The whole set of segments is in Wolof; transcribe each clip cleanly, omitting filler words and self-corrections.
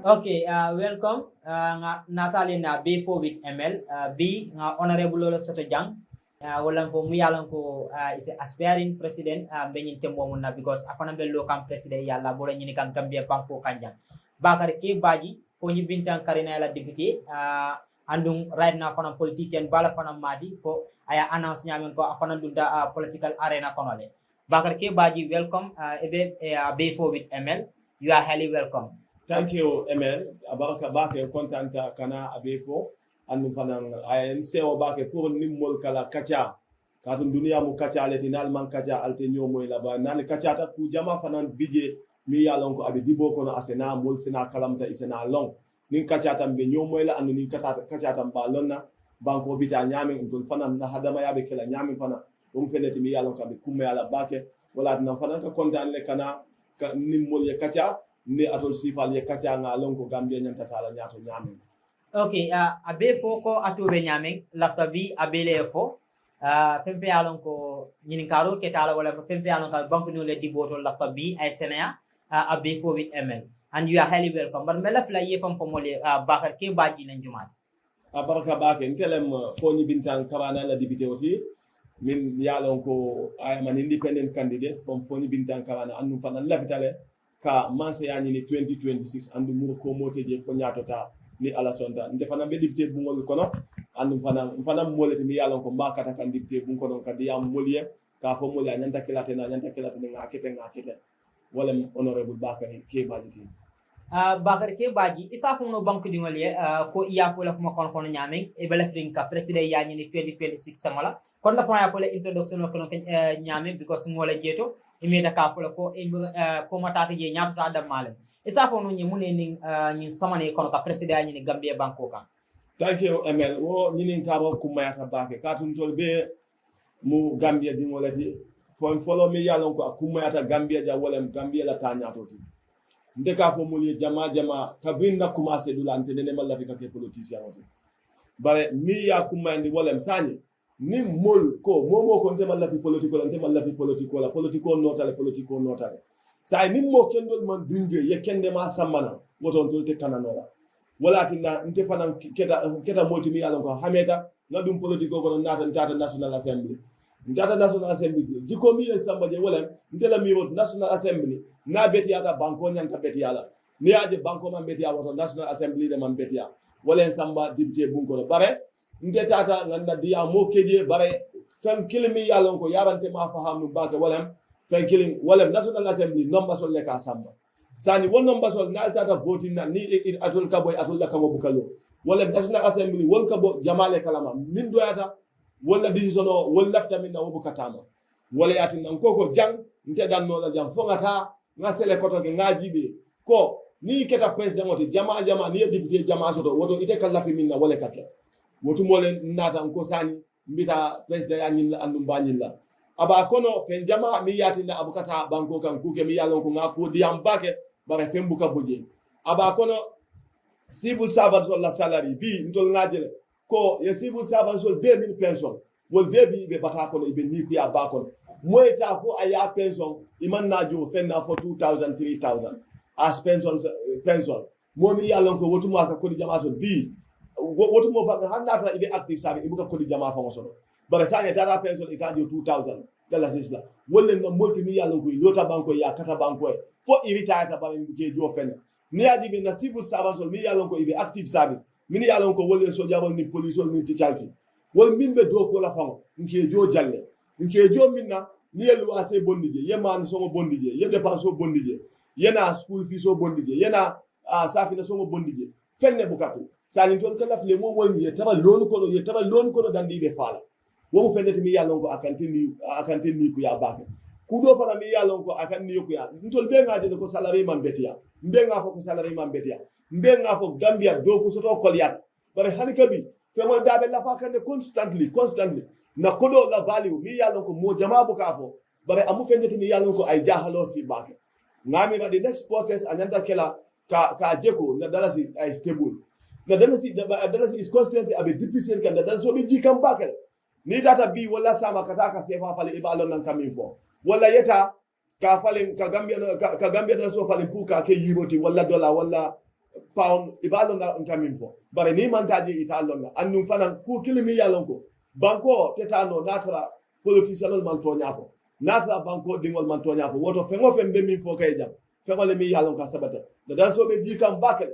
Okay, welcome. Natalie na B4 with ML. B nga honorable Lola Soto Jang. Wala po muyalan ko is aspiring president benyin tembo muna because afana be local president yalla bola nyini kan Gambia banko kanjang. Bakary ke Badjie fo nyi bintang karina la député andung right now fana politician bala fana madi ko aya announce nyamen ko afana dunda political arena konole. Bakary ke Badjie welcome B4 with ML. You are highly welcome. Thank you, Emel. Abaraka bake kontanta kana ABAY4 andu fanan ANC o bake pour nimmol kala kacha katun dunia mu kacha leti nal man kacha alte nyomoy la ba nal kacha ta ku jama fanan bije mi yalon ko abi dibo kono asena mol sena kalamta isena long nin kacha tam be nyomoy la andu nin kacha tam ba lonna banko bita nyame ndul fanan na hadama yabe kala nyame fana dum feneti mi yalon ko abi kumma yala bake wala nan fanan ka kontan le kana nimmol ye kacha ni atol sifal ye kacha nga lonko Gambia nyanta tala nyato nyame. Okay, ABAY4 ko atobe nyame lafta bi ABAY4 femfe alon ko nyini karo ke tala wala femfe alon ka banku no le diboto lafta bi ay senaya ABAY4 with ML and you are highly welcome but mela fla ye fam pomole Bakary ke Badjie nan jumat Abaraka bake ntelem foni bintan kabana la député oti min yalon ko I am an independent candidate from foni bintan kabana annu fanan lafitale ka manse yani ni 2026 andu mur ko moteje fo nyatota ni ala sonda nde fana be député bu ngol kono andu fana molete mi yalon ko mbakata kan député bu kono kadi yam moliye ka fo moliya nyanta kelate ngakete wala honorable Bakary ke Badjie Bakary ke Badjie isa fu no banku dingol ye ko iya fo la ko kono nyame e bela frinka president yani ni 2026 samala kon da fa ya fo le introduction ko nyame because ngola jeto imeda ka fo ko ko matata je nyaato adam malen isa fo no nyimune ni samane kono ka president ni Gambia banko kan. Thank you ML wo nyinin ka ba kumayata bake katun tol be mu Gambia dingolati fon follow me yalon ko kumayata Gambia ja wala Gambia la ta nyaato ti ndeka fo muli jama ka binda commencer dulante ne malla fi ka ke politicien oti bare mi ya kumayandi wala sani ni mol ko momo ko ntema la fi politiko la politiko notale say ni mo kendol man dunje ye kende ma sammana woton tolte kananola wala tinna nte fanan keta molti mi yalon ko hameta ngadum politiko ko nata national assembly jiko mi en samba je wala ntela mi wot national assembly na betiyata banko nyanta betiyala ni aje banko man betiya woto national assembly de man betiya wala en samba député bunko bare nte tata nganda diya mo keje bare fem kilimi yalon ko yarante ma fahamu bake walam fem kilim walam national assembly nomba sol le ka samba sani won nomba sol na tata voting na ni atul kaboy atul la kamo bukalo walam national assembly won kabo jamale kalama min doyata wala decision o wol lafta min na wobukatama wala yatin nan koko jang nte dan no la jang fo ngata ngasele koto ke ngajibe ko ni keta president oti jama ni député jama soto woto ite kala fi min na wala kake wotu mole nata ko sani mbita president ya nyilla andum banyilla aba kono fen jama mi yati na abukata banko kan kuke mi yalon ko ngako diam bake bare fen buka boje aba kono civil servant la salary bi ntol ngajele ko ye civil servant sol 2000 pension wol bebi be bata kono ibe ni ku ya ba kono moy ta fo aya pension iman na jo fen na fo 2000 3000 as pension momi yalon ko wotu mo aka ko jama sol bi wotu mo fa hannata ibe active sabe ibuka ko di jama fa ngosono bare sa tara pension e kanjo 2000 dala sisla wolle no multi mi yalon ko lota banko ya kata banko fo irita ta ba mi ke jo fen ni adi be na civil servant mi yalon ko ibe active service min yalon ko wolle so jabon ni police ni ticalti wol min be do ko la fango nke jo jalle nke jo minna ni yelu ase bondije yema ni so bondije ye dépense so bondije yena school fees so bondije yena safina so bondije fenne bukatu sani tol kala fle mo woni ye taba lonu kono dandi be fala wo mo fendete mi yalon ko akanteni ku ya baake ku do fana mi yalon ko akanni ku ya ntol be ngaade ko salary man betiya mbe nga fo ko salary man betiya mbe nga fo Gambia do ko soto koliyat bare hanikabi fe mo dabe la fa kande constantly na kodo la value mi yalon ko mo jama bu ka fo bare amu fendete mi yalon ko ay jahalo si baake ngami na the next protest anyanta kela ka jeko na dalasi ay stable na dalasi is constantly abe difficile kan dan so be jikam bakale ni tata bi wala sama kataka sefa fale ibalon nan kamin fo wala yeta ka fale ka Gambia da so fale puka ke yiroti wala dola wala pound ibalonda nkamin fo bare ni mantaji italonda annum fanan ku kilimi yalonko banko tetano natra politicianol man to nyafo natra banko dingol man to nyafo woto fengo fembe min fo kay jam fengo le mi yalonka sabata da so be ji kam bakale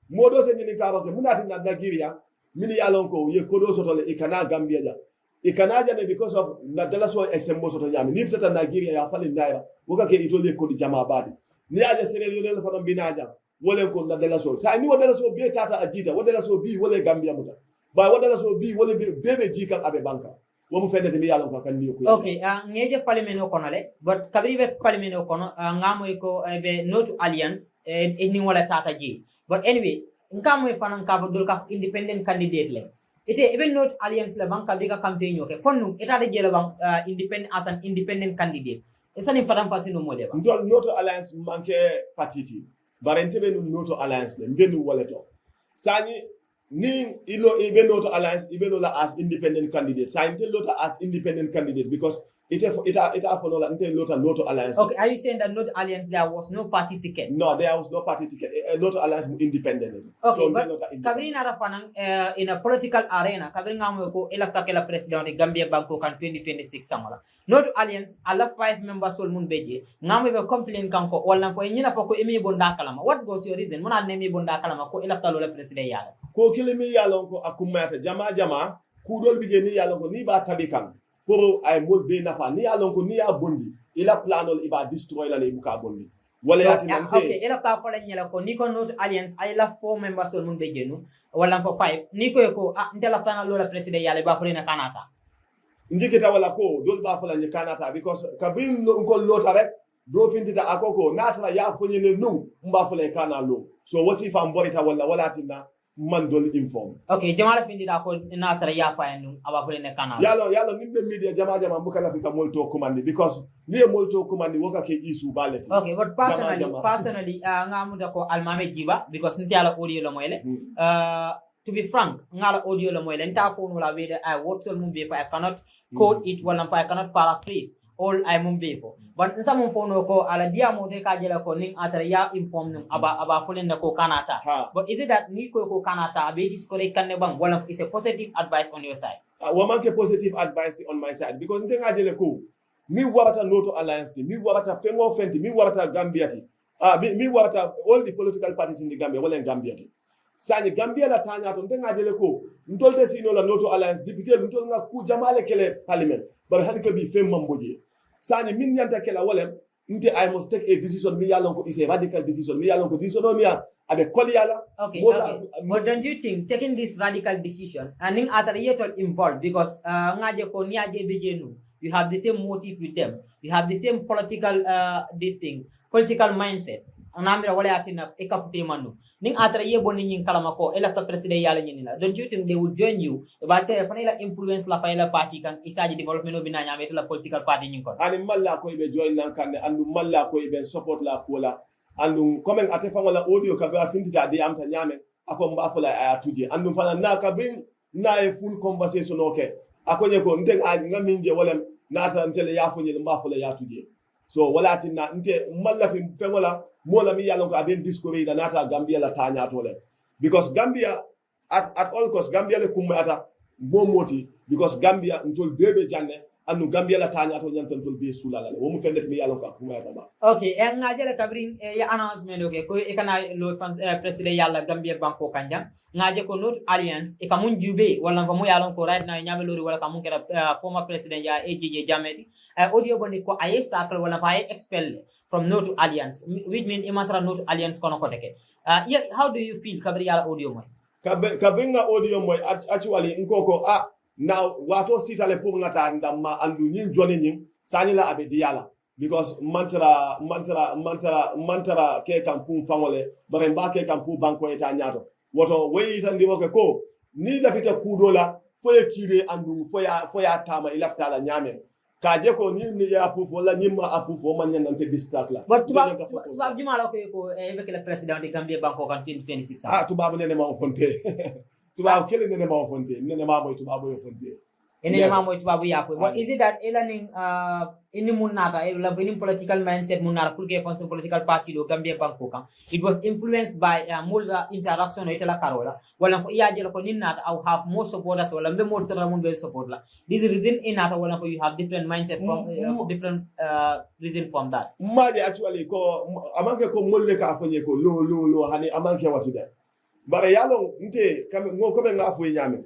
modo se nyini karoke munati na Nigeria mini yalonko ye kodo soto le ikana Gambia ja ikana ja ne because of na dala so esembo soto nyami niftata Nigeria ya fali ndaira woka ke itole kodi jama bati ni aja Sierra Leone fa don binaja wole ko na dala so sa ni wodala so be tata ajita wodala so bi wole Gambia muta ba wodala so bi wole bebe ji kan abe banka wo mu fedete mi yalon ko kan ni ko okay ngeje parliament o kono le but kabri be parliament o kono ngamo ko be not alliance ni wala tata ji but anyway ngamo fanan ka dol ka independent candidate le ite even not alliance la banka biga campaign o ke fonnu eta de jela bang independent as an independent candidate esani fadam fasino modeba ndol not alliance manke patiti barente be noto alliance le mbenu waleto sani ni ilo ibe noto alliance ibe no la as independent candidate sa inte lota as independent candidate because ita for no la inte lota noto alliance. Okay, are you saying that noto alliance there was no party ticket? No, there was no party ticket. Noto alliance independent. Okay, so but kabrina rafanang in a political arena kabringa mo ko electa kala president de Gambia Banko kan 2026 samala noto alliance ala 5 members sol mun beje ngamo be complain kanko wala fo nyina fo ko emi bonda kalama what goes your reason mona nemi bonda kalama ko electa lo president yala ko kilimi yalon ko akumata jama kudol bije ni yalon ko ni ba tabikan pour ay mol be nafa ni yalon ko ni ya bondi ila planol iba destroy la ibuka bondi wala yati nante okay electa fo la nyela ko ni ko noto alliance ay la 4 members sol mun beje no wala fo 5 ni ko ndela tana lo president yala ba fo na kanata njikita wala ko dol ba fo la ni kanata because kabin no ko lota rek do findita akoko natra ya fo nyene num mba fo la kanalo so wasi fam borita wala tinna man dol inform okay jamala findi da ko natra ya fayanum aba fule ne kanal yalo nimbe media jama mbukala fika molto commandi because ni molto commandi woka ke isu baleti okay but personally ngamu da ko almame jiba because nti ala audio lo moyle to be frank ngala audio lo moyle nta phone la wede I what mum be I cannot quote it wala I cannot paraphrase all I mum be for but some phone ko ala dia mo te ka jela ko ning atara ya inform num aba fulen ko kanata but is it that ni ko kanata abe dis ko kanne bang wala is a positive advice on your side woman ke positive advice on my side because ntenga jele ko mi warata noto alliance mi warata fengo fenti mi warata Gambia ti mi warata all the political parties in the Gambia wala Gambia ti sani Gambia la tanya to ntenga jele ko ntolte sino la noto alliance député ntol nga ku jamale kele parliament bar hadi ko bi fem mamboje sani min nyanta kela wala nte I must take a decision mi yalon ko is a radical decision mi yalon ko decision o mi abe koliala okay but don't you think taking this radical decision and ning atara yetol involved because ngaje ko niaje bejenu you have the same motive with them you have the same political political mindset anamira wala atina ekafute manu ning atara yebo ni nyin kalama ko electa president yala nyinina don't you think they will join you about fanila influence la fayla party kan isaji development obi na nyame la political party nyin ko ani malla ko be join nan kan andu malla ko be support la kola andu komen ate fangola audio ka be afindita de amta nyame ako mbafula aya tuje andu fana na ka bin na e full conversation okay akonye ko nten aji ngaminje wala nata ntele yafonye mbafula ya tuje so wala tinna nte malla fi fangola mola mi yalon ko aben discourage da nata Gambia la tanya to le because Gambia at all cost Gambia le kumma ata momoti because Gambia ntol bebe janne anu Gambia la tanya to nyanton tol be sulala le wo mu fendet mi yalon ko kumma ata ba okay en ngajele kabrin ya announcement okay ko e kana lo president yalla Gambia Banko kanjang ngaje ko not alliance e kamun jube wala ko mo yalon ko right now nyame lori wala kamun kera former president ya AJJ Jamedi audio boni ko aye sakal wala fa expel from no to alliance which mean imatra no to alliance kono ko teke how do you feel kabri yala audio moy kabinga audio moy actually nkoko now wato sitale pour ngata ndamma andu nyin joni nyin sani la abe diala because mantra ke kampu fangole bare mbake kampu banko eta nyato woto weyi tan di woke ko ni lafita kudola foye kire andu foya tama ilafta la nyame kaje ko ni ya approve wala ni ma approve man nante distract la but tuba jumala ko avec le président de Gambia Banko kan 2026 tuba bu nene ma fonte tuba kele nene ma fonte nene ma boy tuba boy fonte ene ma moy tubabu ya ko but is it that elaning ini munata ini political mindset munata pour que fonction political party do Gambia banko kan it was influenced by mulda interaction with la carola wala ko iyaje ko ninnata aw have more supporters wala be more sura mun be support la this reason inata wala ko you have different mindset from different reason from that maje actually ko amanke ko molle ka fonye ko lo hani amanke watude bare yalo nte kam ngo ko be ngafo nyame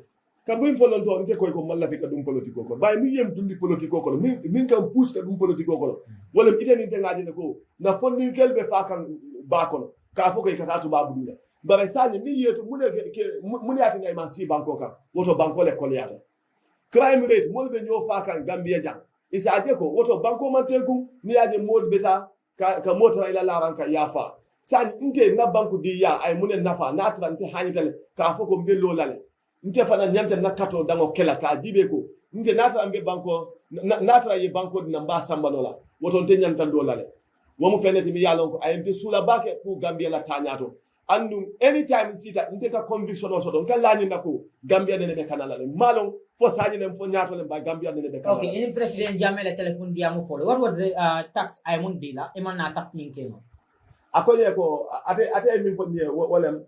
kabin folon to nte koy ko malla fi ka dum politiko ko bay mi yem dundi politiko ko min kam pousse ka dum politiko ko wala iteni te ngaji ne ko na fonni kelbe fa kan ba kono ka fo koy kata to babu dule bare sani mi yeto mune ati ngay man si banko ka woto banko le koliyata crime rate mo be nyo fa kan Gambia jang isa aje ko woto banko man tenkum ni aje mod beta ka motora ila la ranka yafa sani nte na banko di ya ay mune nafa na trante hanitale ka fo ko mbello lale nte fana nyante nakato dango kela ka jibe ko nte nata ambe banko nata ye banko dina mba sambanola woto nte nyanta dolale womu feneti mi yalon ko ayente sula bake ku Gambia la tanyato andu anytime sita nte ka conviction o soto nka lani nako Gambia ne be kanala le malon fo saji nem fo nyato le ba Gambia ne be kanala okay any president jamela telephone diamu follow what was the tax aymon dila emana tax yinkeno akoye ko ate min fo nie wolem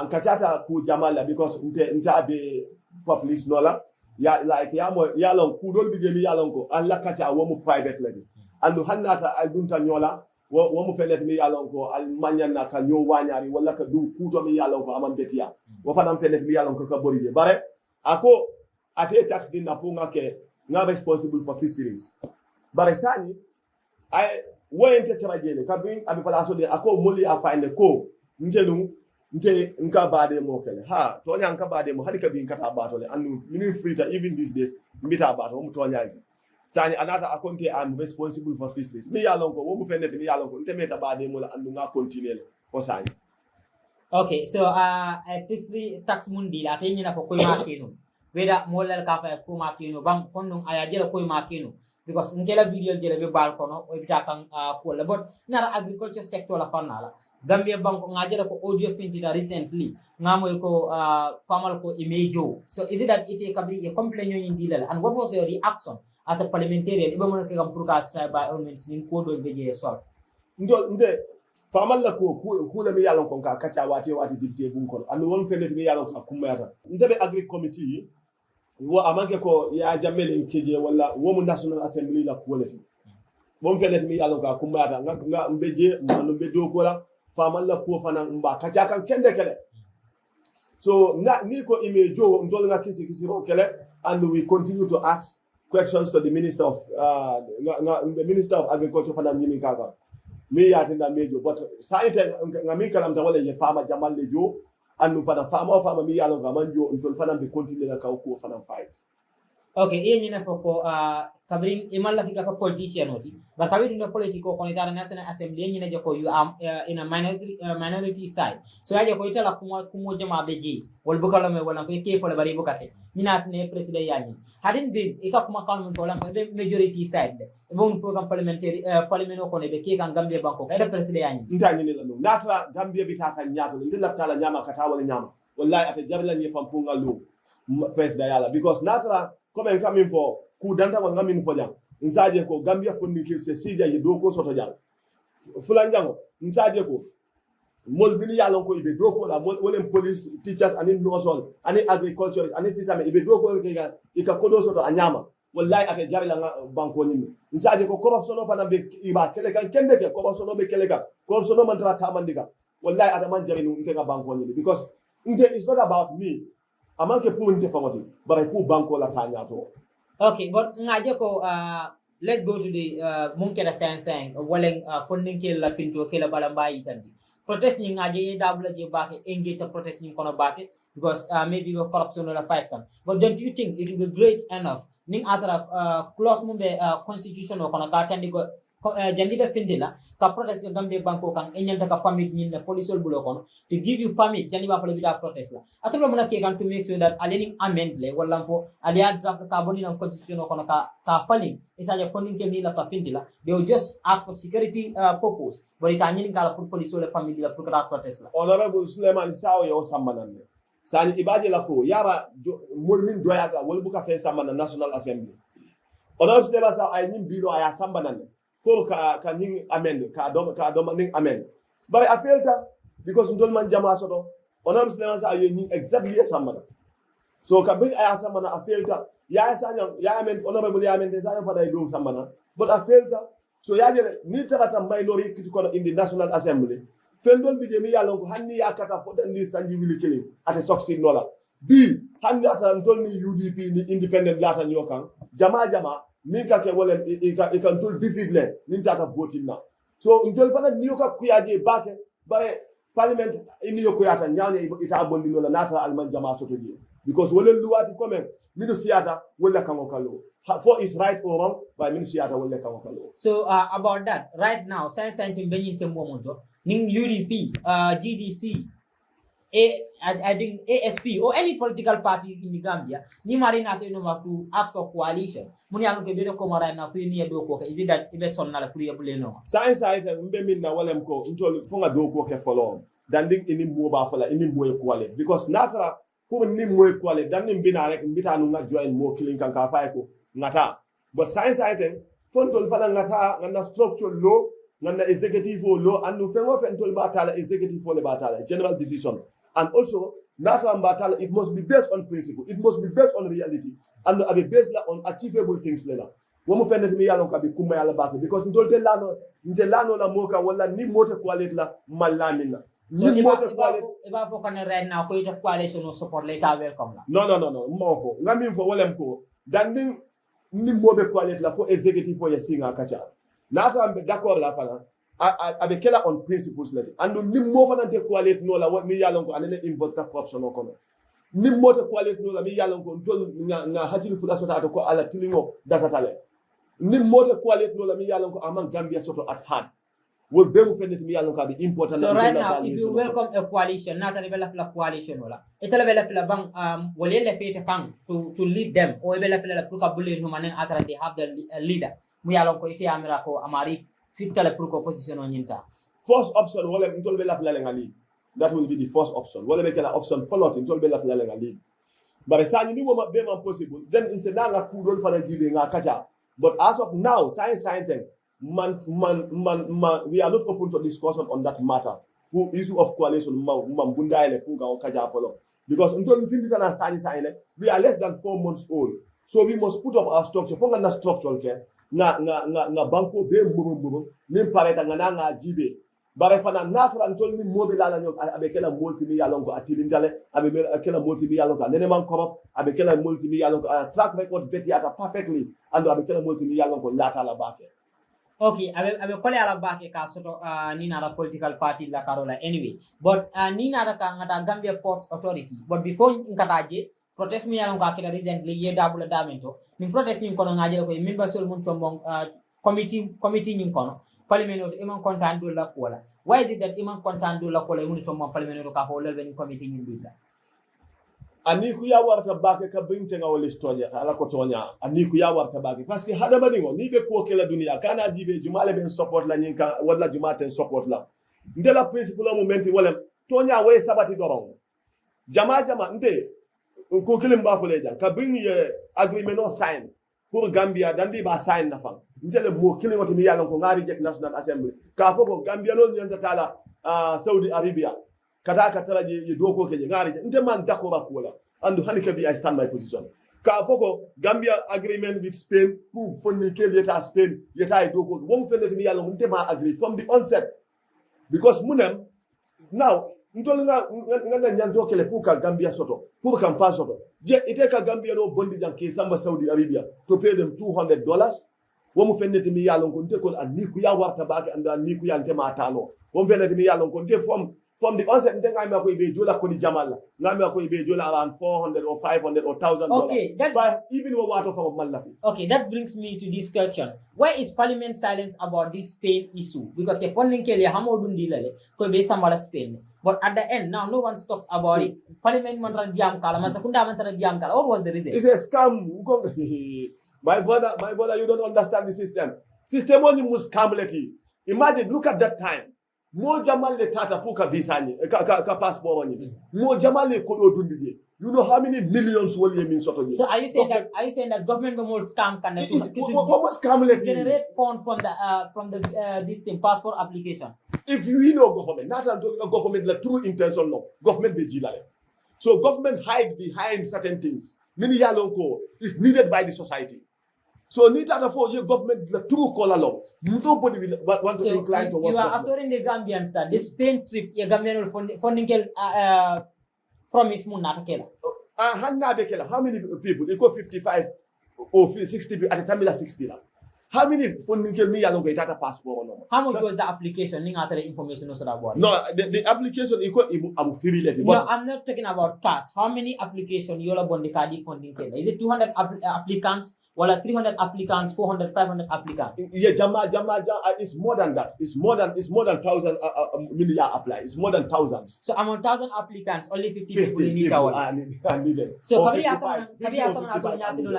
nkachata ku jamala because nte abe police nola ya like ya lon ku dol bije mi yalon ko alla kacha wo mu private lati andu hannata al dunta nyola wo mu felet mi yalon ko al manyana ka nyo wanyari wala ka du kuto mi yalon ko aman betia wo fadam felet mi yalon ko ka borije bare ako ate tax din na punga ke nga responsible for fisheries bare sani ay woyente trajele kabin abi palaso de ako moli afande ko ntenu nte nka bade mo kele ha to nya nka bade mo hadi kabin kata batole anu mini frita even these days mbita bato mo to nya sani anata akonte am responsible for fisheries mi yalon ko wo mu fenete mi yalon ko nte meta bade mo la andu nga continuer fo sani okay so fishery tax mundi la tay nyina ko koy makino weda molal ka fa ko makino bang fondum aya jela koy makino because ngela video jele be bal kono o bita kan ko la but nara agriculture sector la fanala Gambia bank ngajela ko audio fintita recently ngamoy ko famal ko imejo so is it that it kabri a complaint in dilal and what was your reaction as a parliamentarian ibe mon ko gam pour ka try by all means nin ko do beje solve nde famal la ko la mi yalon ko ka kacha wati député bun ko and won fenete mi yalon ko kumata ndebe agri committee wo amanke ko ya jamele keje wala wo mu national assembly la quality won fenete mi yalon ko kumata nga mbeje no bedo ko la famal la ko fana mba kacha kan kende kele so ni ko imejo ndol nga kisi ro kele and we continue to ask questions to the minister of the minister of agriculture fana nyini kaka mi yatinda mejo but saite nga min kalam ta wala ye fama jamal le jo andu fana fama mi yalo ga manjo ndol fana be continue la ka ko fana fight okay e nyina foko kabrin imalla fika ka politician oti but kawi dum politiko ko itara national assembly nyina je ko you am in a minority side so yaje ko itala kumo jama beji wol bukalo me wala ko ke fole bari bukate nyina ne president yani hadin bin ika kuma kan to lam be majority side bon program parliamentary parliament ko ne be ke kan Gambia banko kayda president yani ntani ne lanu natra Gambia bita kan nyato ndil laftala nyama kata wala nyama wallahi ata jabla ni fam funga lu president yala because natra comme en coming for ku danta wal ngamin fo jang nsaje ko Gambia fonni kirse sija yi do ko soto jang fulan jango nsaje ko mol bini yalon ko ibe do ko la mol wolen police teachers ani nosol ani agriculturists ani fisame ibe do ko ke ga ika kodo soto anyama wallahi ate jarila nga banko nyini nsaje ko corruption fa na be iba kele kan kende ke corruption be kele ka corruption man tra tamandika wallahi ata man jarinu ntega banko nyini because it's not about me amanke pour nte famoti bare pour banko la tanyato okay but ngaje ko let's go to the munkela saying walen funding ke la finto ke la balamba itandi protest ni ngaje dabla je baake engage protest ni kono baake because maybe the corruption la fight kan but don't you think it will be great enough ning atara clause mumbe constitution o kono ka tandi ko jandibe findila ka protest ka Gambia banko kan enyanta ka permit ni na police ol bulo kono to give you permit jandiba pala bita protest la atolo mona ke kan to make sure that aleni amend le wala fo alia draft ka boni na constitution kono ka falling isaje konin ke ni la ka findila they will just ask for security purpose but ita nyini kala pour police ol permit la pour ka protest la honorable Suleiman Sao yo sambanande sani ibaje la ko yara mol min doyata wol buka fe sambana National Assembly honorable deba sa ay nim bilo aya sambana ne ko ka ning amende ka do ning amende bare a felta because ndol man jama soto honorable deba sa ay ning exactly sambana so ka big aya sambana a felta ya sanya ya amen honorable ya amen sa fa day do sambana but a felta so ya jele ni tarata minority kiti kono in the National Assembly fendol bije mi yalon ko hanni yakata fo dan ni sanji wili killing ate succeed nola bi hanni ata ndol ni UDP ni independent lata nyokan jama min ka ke wolen e kan tol defeat le nin tata voting na so ndol fana ni yoka kuyaje bake bare parliament ini yokoyata nyawne ita bondi nola nata alman jama soto je because wolen luwati comme minu siata wala kango kalo for is right or wrong by minu siata wala kango kalo. So about that right now sai santim benyin tembo monto ning UDP GDC I think ASP or any political party in the Gambia ni marina to ask for coalition muni alon ke bedo ko mara na fi ni do ko is it that ibe sonna la priya bule no science mbe min na walem ko ntol fonga do ko ke follow danding ini mo ba fala ini mo equality because natra pour ni mo equality dan ni bina rek mbitanu nga join mo killing kan ka fay ko ngata but science fontol fala ngata ngana structure law ngana executive law andu fengo fentol ba tala executive le ba tala general decision and also nata batala it must be based on principle it must be based on reality and be based on achievable things lela womo fenete mi yalon ka bi kuma yalla bak because ndol te lano la moka wala ni mote quality la malamina so iba fo kan right now ko ita coalition no support later welcome la no mo fo ngami fo wolem ko danding ni mobe quality la fo executive fo yasinga kacha nata ambe d'accord la fana abe kela on principles lati andu nim mo fana de quality no la mi yalon ko anene invoke corruption o kono nim mo te quality no la mi yalon ko tol nga hatilu fula sota to ko ala tilingo dasatale nim mo te quality no la mi yalon ko amang Gambia soto at hand will be mu fennet mi yalon ka be important. So right now if you welcome a coalition nata le bela fla coalition wala itala bela fla bang wole le fete kan to lead them o bela fla pour ka bulle no manen atara they have the leader mu yalon ko ite amira ko amari fitale pour ko position on nyinta first option wala ntol be la fla lead that will be the first option wala be kala option follow ntol be la fla lead bare sani ni mo be man possible then in senanga ku dol fana jibe nga kacha but as of now science man we are not open to discussion on that matter who issue of coalition man bundaile ku ga kacha follow because ntol findi sana sani we are less than 4 months old so we must put up our structure for na structural care nga banko be muru nim pareta nga jibe bare fana natra ntol ni mobe la nyok abe kala multi mi yalon ko atilindale abe kala multi mi yalon ko nene man korop abe kala multi mi yalon ko track record beti ata perfectly ando abe kala multi mi yalon ko lata la bake okay abe kole ala bake ka soto ni na la political party la karola anyway but ni na ka ngata Gambia Ports Authority but before ngataje protest mi yalon ko akita recently ye dabula damento min protest ni kono ngaje ko member sol mun tombong committee ni kono parliament of iman content do la kola why is it that iman content do la kola mun tombong parliament of ka ho lel ben committee ni billa ani ku ya warta bake ka binte nga wala historia ala ko tonya ani ku ya warta bake parce que hada bani ngo ni be ko kala dunia kana jibe jumale ben support la nyinka wala jumaten support la ndela principle momenti wala tonya we sabati dorong jama nte ko kilim ba fole jang ka bin ye agreement no sign pour Gambia dandi ba sign na fam ndele mo kilim wati mi yalon ko ngari jek National Assembly ka foko Gambia non nyanta tala Saudi Arabia kata katala je doko ke ngari nte man dakora kola andu hanika bi I stand my position ka foko Gambia agreement with Spain pour fonni kel yeta Spain yeta doko won fenati mi yalon nte ma agree from the onset because munem now ntol nga nyanto kele pour ka Gambia soto pour kam fa soto je ite ka Gambia no bondi janke samba Saudi Arabia to pay them $200 womu fenneti mi yalon ko nte ko anni ku ya warta baake anda ni ku yante ma talo womu fenneti mi yalon ko nte from the onset nte ngami ko be jola ko di jamal ngami ko be jola around $400 or $500 or $1,000 okay that but even wo wato fa mallafi okay that brings me to this question why is parliament silent about this Spain issue because if funding kele hamodun dilale ko be samara Spain but at the end now no one talks about it parliament mantra diam kala masakunda mantra diam kala what was the reason it's a scam my brother you don't understand the system only must scam leti imagine look at that time mo jamal le tata pour ka visa ni ka passport ni mo jamal le ko do dundi you know how many millions will you mean sort of so are you saying that government be more scam can what scam let generate fund from the this thing passport application if you know government not government la true intention no government be jilale so government hide behind certain things mini yalonko is needed by the society. So need that for your government the true call along. Nobody will want to incline towards you are assuring the Gambians that this Spain trip your Gambian will funding promise mo natakela. How many people? Equal 55 or 60 people at the time 60 How many funding me along with that passport no? How much was the application? Ning after the information also about. No, the application equal I'm affiliated. No, I'm not talking about cash. How many applications you have on the card funding? Is it 200 applicants? Well, 300 applicants, 400, 500 applicants. Yeah, Jama, it's more than that. It's more than 1,000 million apply. It's more than thousands. So among 1,000 applicants, only 50 people need are needed. So have you someone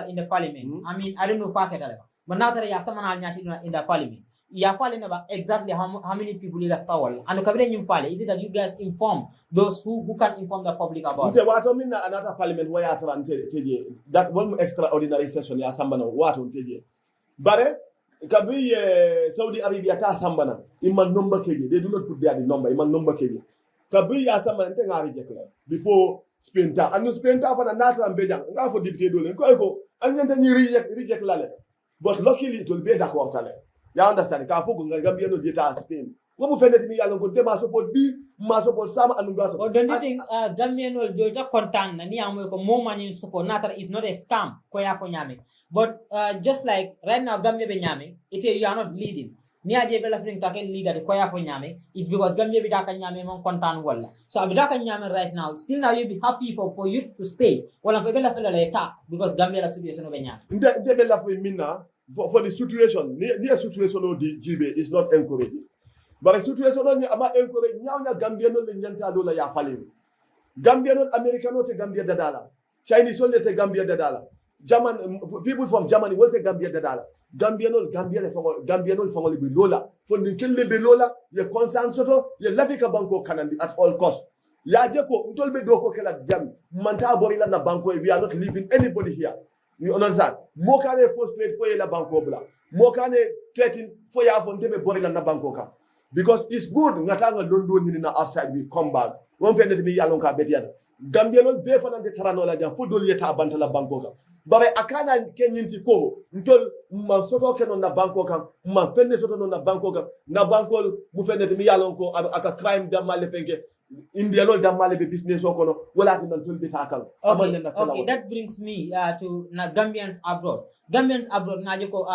in the parliament? I mean, I don't know but now that you have someone in the parliament, you are following about exactly how many people you have followed. And is it that you guys inform those who can inform the public about it? What I mean another parliament where that one extraordinary session ya sambana what on teje. But kabi Saudi Arabia ta sambana iman number keje. They do not put there the number iman number keje. Kabi ya sambana te ngari jekla before spenta and spenta for the natural bejang nga for deputy dole ko and then reject lale. But luckily it will be that quarter. You understand? Ka fogu Gambia no data Spain. What we find me yalong ko tema support B, ma support Sama and Uganda. But don't you think Gambia no data content na ni amwe ko more money support nata is not a scam ko ya fo nyame. But just like right now Gambia be nyame, you are not leading. Ni aje bela fring ka ken leader ko ya fo nyame is because Gambia be daka nyame mon content wala. So abidaka nyame right now, still now you be happy for you to stay. Wala fe bela fela leta because Gambia la situation no be nyame. Nde bela fo minna for the situation, near situation of the GB is not encouraging. But the situation on about encourage now Gambian no nyanta dola ya falling. Gambian American no te Gambia dadala. Chinese only te Gambia dadala. German people from Germany will take Gambia dadala. Gambian no fongoli bilola. For the kill the bilola, ye concern soto, ye lafika banko kanandi at all cost. Ya jeko ntolbe doko kela jam. Manta borila na banko we are not leaving anybody here. You understand? Mo kane frustrate for la banko bla. Mo kane threaten for ya for tebe borila na banko ka. Because it's good ngatanga londo ni na outside we come back. Won fe net mi yalon ka betiya. Gambia no be fanante taranola jam fo dol yeta bantala banko ka. Bare akana kenyinti ko ntol ma soto kenon na banko ka ma fenne soto non na banko ka na banko mu fe net mi yalon ko aka crime da male fenke India no damale be business okono wala tin non tulbe takal. Okay, that brings me to Gambians abroad. Gambians abroad na ko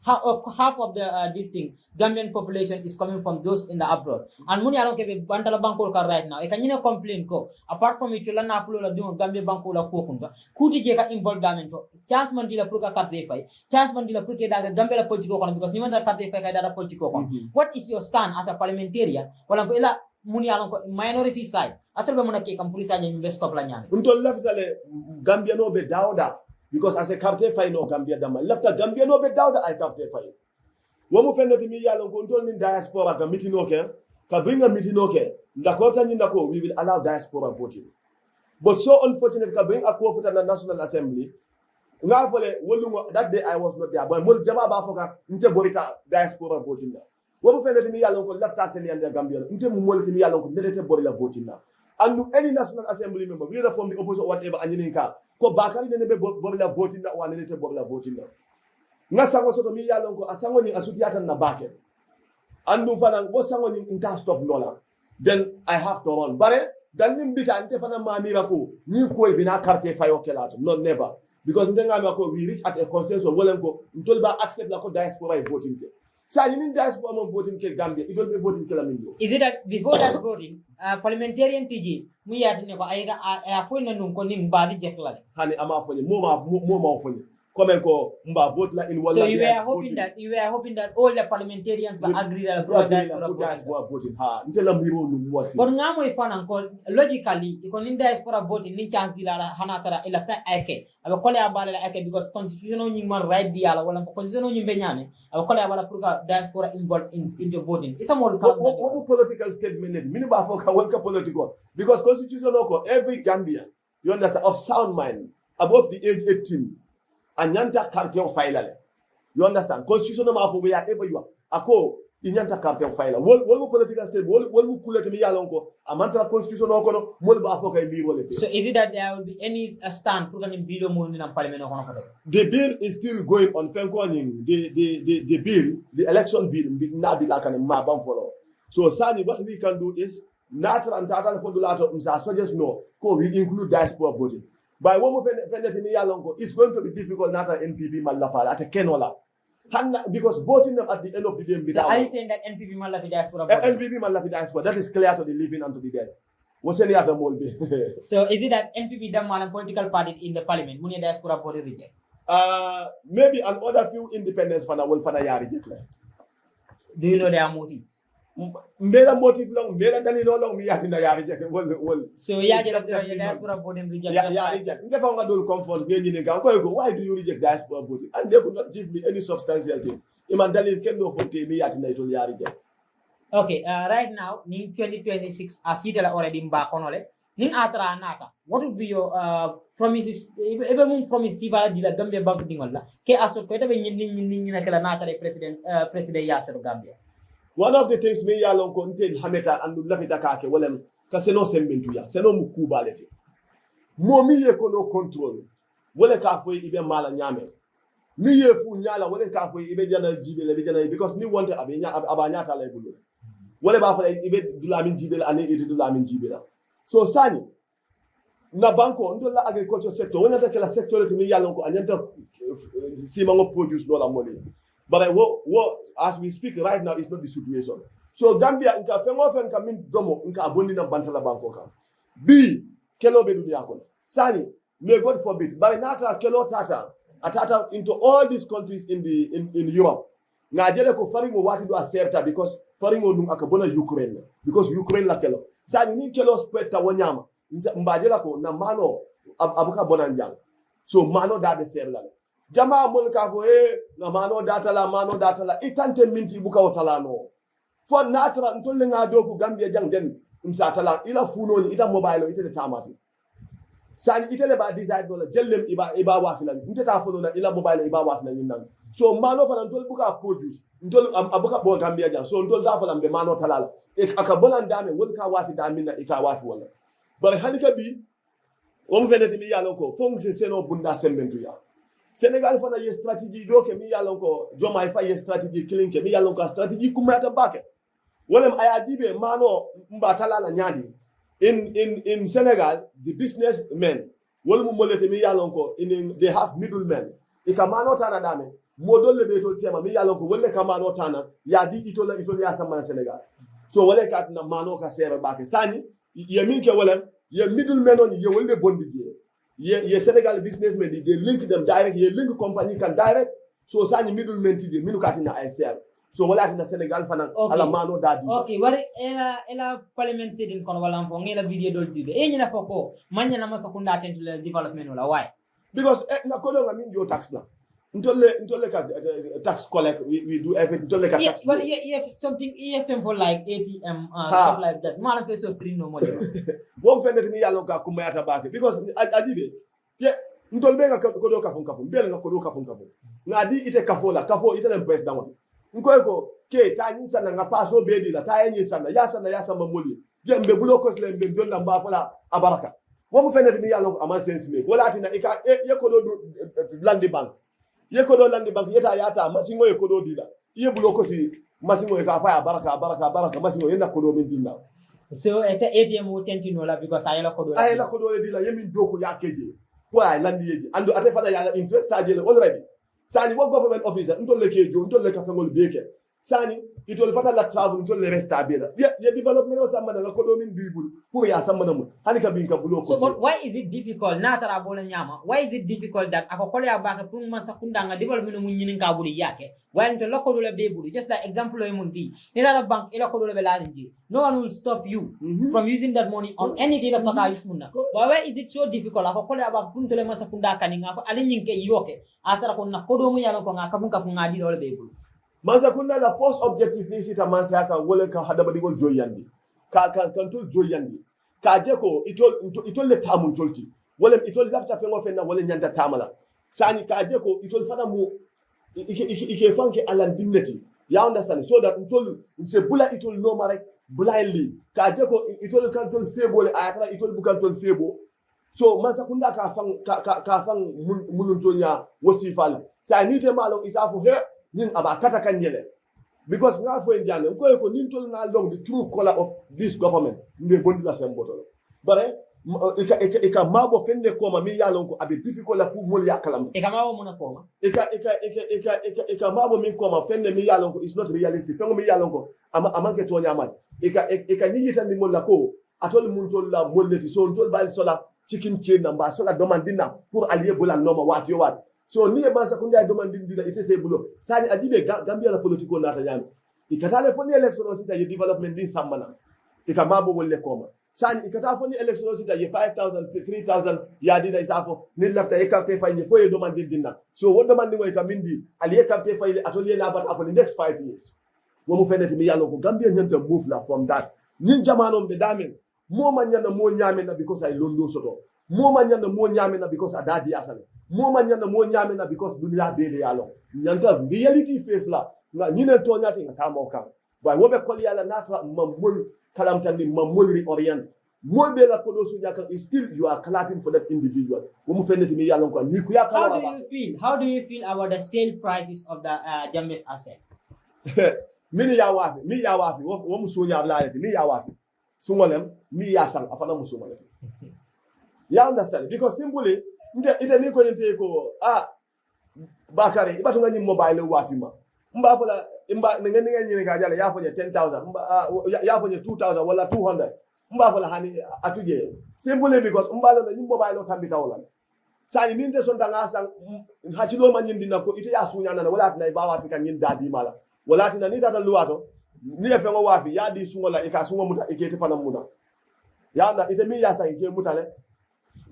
half of the this thing Gambian population is coming from those in the abroad. And muni alon ke be bantala banko ka right now. E kanyina complain ko apart from it la na fulo la dum Gambia banko la ko kunta. Kuti je ka involve government to. Chance man dila pour ka carte fay. Chance man dila pour ke daga Gambia la politico kono because ni man da carte fay ka da politico kono. What is your stand as a parliamentarian? Wala fo ila muni alon ko minority side atrobe mona ke kam police aje be stop la nyame untol lafitale Gambia no be dawda because as a carte fay no Gambia dama lafta Gambia no be dawda ay carte fay womu fenati mi yalon ko untol min diaspora ka mitino ke ka bringa mitino ke ndakota ni ndako we will allow diaspora voting but so unfortunate ka bring akwo futa na National Assembly nga fole wolungo that day I was not there but mol jama ba foka nte borita diaspora voting da womu fenati mi yalon ko lafta seli ande Gambia nte mu molati mi yalon ko nedete borila voting na and any National Assembly member we from the opposition whatever anyininka ko Bakary ne be borila voting na wa nedete borila voting na nga sango soto mi yalon ko asango ni asutiata na bake andu fana wo sango ni nta stop nola then I have to run bare dan nimbita ante fana mamira ko ni ko bina carte fayo kelato no never because ndenga ko we reach at a consensus wolen ko ntolba accept la ko diaspora voting ke sa ni diaspora mo voting ke Gambia it will be voting ke la mingo is it that before that voting parliamentarian tiji mu yati ne ko ayga a fo na nun ko ning badi jekla hani ama fo ni mo ma fo ni comment ko mba vote la in so you were hoping that all the parliamentarians will agree that diaspora voting ha ntela miro no wati but ngamo ifana ko logically iko ni diaspora voting ni chance dila hanatara elafta ake aba kole abala la ake because constitutional human right diala wala constitutional nyimbe nyame aba kole abala pour ka diaspora involved into voting isa mo what political statement mini ba foka wonka political because constitutional ko every Gambian you understand of sound mind above the age 18 anyanta carte of file you understand constitution ma fo wherever you are ako inyanta carte of file wol political state wol kulete mi yalonko amanta constitution ko no mol ba fo kay bir wala so is it that there will be any stand pour ganim bilo mo ni parliament ko no the bill is still going on fenkoning the bill the election bill na bi kan ma bam follow so sani what we can do is natural and total for the lato msa suggest no ko we include diaspora voting. By one of it's going to be difficult not at NPP Malafa at a Kenola. Because voting them at the end of the day. So are you saying that NPP Malafi diaspora? NPP Malafi diaspora, that is clear to the living and to the dead. What's any other mold? So is it that NPP Daman political party in the parliament, Munia diaspora vote reject? Maybe another few independents for the world for the year reject. Do you know their motive? Mbela motive long mbela dalilo long mi yatinda ya reject wol so ya diaspora voting reject ya reject ndefa nga dol comfort ngeni ne ga ko why do you reject diaspora voting and they could not give me any substantial thing iman dalil ken do fonte mi yatinda to ya reject okay right now ning 2026 asitela already mba konole ning atra nata what would be your promises ebe mun promise sivala dila Gambia bank dingolla ke asot ko tabe nyin na kala nata president yasero Gambia. One of the things me yalon ko ntel hameta andu lafita kake wolem ka seno sembentu ya seno mukuba lete mo mi ye ko no control wole ka fo ibe mala nyame mi ye fu nyala wole ka fo ibe jana jibele be jana because ni wonte abanya ta lay bulu wole ba fa ibe dulamin jibele ane ite dulamin jibela so sani na banko ndo la agriculture sector wonata kala sector mi yalon ko anyanta sima ngo produce no la mole. But what as we speak right now is not the situation. So Gambia inka fengo fen kamin domo inka abondi na bantala banko ka. B kelo be dunia kono. Sani may God forbid but nata kelo tata atata into all these countries in Europe. Na jele ko faringo wati do accepta because faringo nung akabona Ukraine because Ukraine la kelo. Sani ni kelo spread ta wanyama. Mbajela ko na mano abuka bona njang. So mano da be sebla. Jama mulka fo na mano datala itante minti buka otalano fo natra ntolle nga doku Gambia jang den umsa tala ila funoni ita mobile ita tamati sani ita le ba decide dola jellem iba wafilan ntata fo na ila mobile iba wafilan nan so mano fa ntol buka produce ntol abuka bo Gambia jang so ntol da fa lambe mano talala e aka bonan dame wonka wafi damina ika wafi wala bare hanika bi won venete mi yalo ko fo ngse seno bunda sembentu ya Senegal fana ye strategy do ke mi yalon ko joma fa ye strategy killing ke mi yalon ko strategy kumata bake wolem ayajibe mano mbatala la nyadi in Senegal the businessmen wolum molete mi yalon ko they have middlemen ikamano tana dame modol le beto tema mi yalon ko wolle kamano tana ya di itola ya sama Senegal so wole kat na mano ka sere bake sani ye min ke wolem ye middlemen on ye wolle bondije ye Senegal businessmen they link them direct ye link company can direct so sani middlemen ti minu katina ICR so wala tina Senegal fana ala mano dadi okay wari ela parliament sidin kon wala fo ngela video dol jibe nyina foko manya na masakunda tentu le development wala why because na kodo ngamin yo tax na ntolle ka tax collect we do everything ntolle ka yes but if something EFM for like ATM stuff like that man face of free no more won fendete mi yalon ka kumayata bake because adibe ye ntolbe nga kodo ka fon bele nga kodo ka fon ngadi ite kafo ite le press down nkoy ko ke ta nyi sana nga paso bedi la ta nyi sana ya sama moli jembe bulo ko sle mbe don na mba fola abaraka won fendete mi yalon ama sense me wala tina ika ye kodo landi bank ye kodo landi bank yata masingo ye kodo dida ye bulo ko si masingo ye ka fa baraka masingo ye na kodo min dinna so eta ATM wo tentino la because ayela kodo dila ye min doko ya keje po ay landi yeji ando ate fada ya interest tajele already sani wo government officer ntolle kejo ntolle ka fengol beke sani itol fata la travel itol le resta bela ya development o samana ko do min bibul pour ya samana mu hani ka bin ka bulo ko so but why is it difficult na tara bola nyama why is it difficult that ako kole ya baka pour man sakunda nga development mu nyinin ka buli yake why nto lokko do le be bulu just like example o mun di ni la bank ila ko do le be la nji no one will stop you from using that money on anything that ka use munna why is it so difficult ako kole ya baka pour to le man sakunda kaninga fa ali nyinke yoke atara ko na ko do mu yalo ko nga ka ka ngadi do le be bulu mansa kunna la first objective ni sita mansa ka wala ka hadaba digol joyandi ka tul joyandi ka je ko itol le tamun tolti wala itol lafta fe ngo fenna wala nyanta tamala sani ka je ko itol fana mu ike fanke alan dignity ya understand so that itol se bula itol no marek blindly ka je ko itol kan tol febo le ayata itol bukan tol febo so mansa kunna ka fang mulun tonya wasifal sa ni te malo isafu he nin aba kata kanjele because nga fo enjane ko nin tol na long the true color of this government nde bondi la semboto bare ika mabo fende koma mi yalon ko abe difficult la pour mol yakalam ika mabo mona koma ika mabo min koma fende mi yalon ko is not realistic fengo mi yalon ko amanke to nyamal ika ni yitandi mol la ko atol mun tol la molleti so tol bal sola chicken chain namba sola domandina pour allier bola noma wat yo wat so ni e bansa kundi ay domandin dila ite se bulo sani ajibe gambia la politiko nata nyami ikatale foni election sita ye development din sambana ikamabo wolle koma sani ikata foni election sita ye 5000 3000 ya dida isafo ni lafta e kapte fayni fo ye domandin dinna so wo domandin way kamindi ali e kapte fayli atelier na bat afoni next 5 years wo mu feneti mi yallo ko gambia nyanta move la from that nin jamano be damen mo man nyanda mo nyame na because ay londo soto mo man nyanda mo nyame na because adadi atale mo nyanda mo nyame na because dunia bele yalo nyanta reality face la na nyine to nyati ngata mo kan way wobe kol yala nata mamul kalamtandi mamul reorient mo be la ko do su nyaka still you are clapping for that individual wo mu feneti mi yalo ko ni ku yakala how do you feel about the sale prices of the Gambia's asset mi ya wafi wo mu so nya la mi ya wafi sungolem mi ya sang afana mu so malati ya understand because simply ite ni ko nyente ko Bakary ibatu ngani mobile wafima mba fola imba ngani ngani ga jala ya fonye 10000 mba ya fonye 2000 wala 200 mba fola hani atuje simply because mba lo ni mobile tambita wala sani ninte son tanga sang hachilo manyindi na ko ite ya sunya na wala tinai ba wafika nyin dadi mala wala tina ni tata luwato ni e fengo wafi ya di sungola ika sungo muta ikete fana muta ya na ite mi ya sang ike mutale.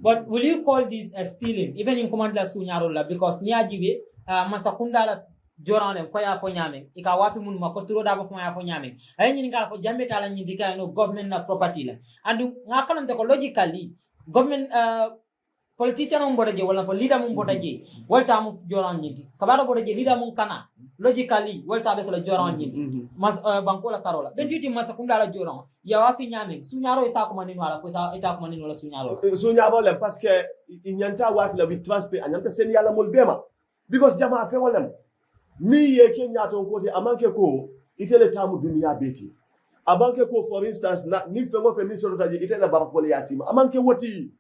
But will you call this stealing even in command la suñarola because niajibe masakunda la jorane ko ya fo nyame ika wafi mun makoturo da ba fo ya fo nyame ay ni ngala ko jambe tala ni dika no government na property la andu ngakana ko logically government politician on bodaje wala ko leader mun bodaje walta mu joran ni kabaro bodaje leader mun kana logically walta be ko la joran ni mas banko la karola ben titi masakunda la joran ya wafi nyame suñaro isa ko manino ala ko sa ita ko manino la suñaro le parce que inyanta wafi la bi transfer anyanta sen yala mol bema because jama fe wolem ni ye kenya ton kote amanke ko itele tamu dunia beti amanke ko for instance na ni fengo fe mi soto taji itele barakole yasima amanke woti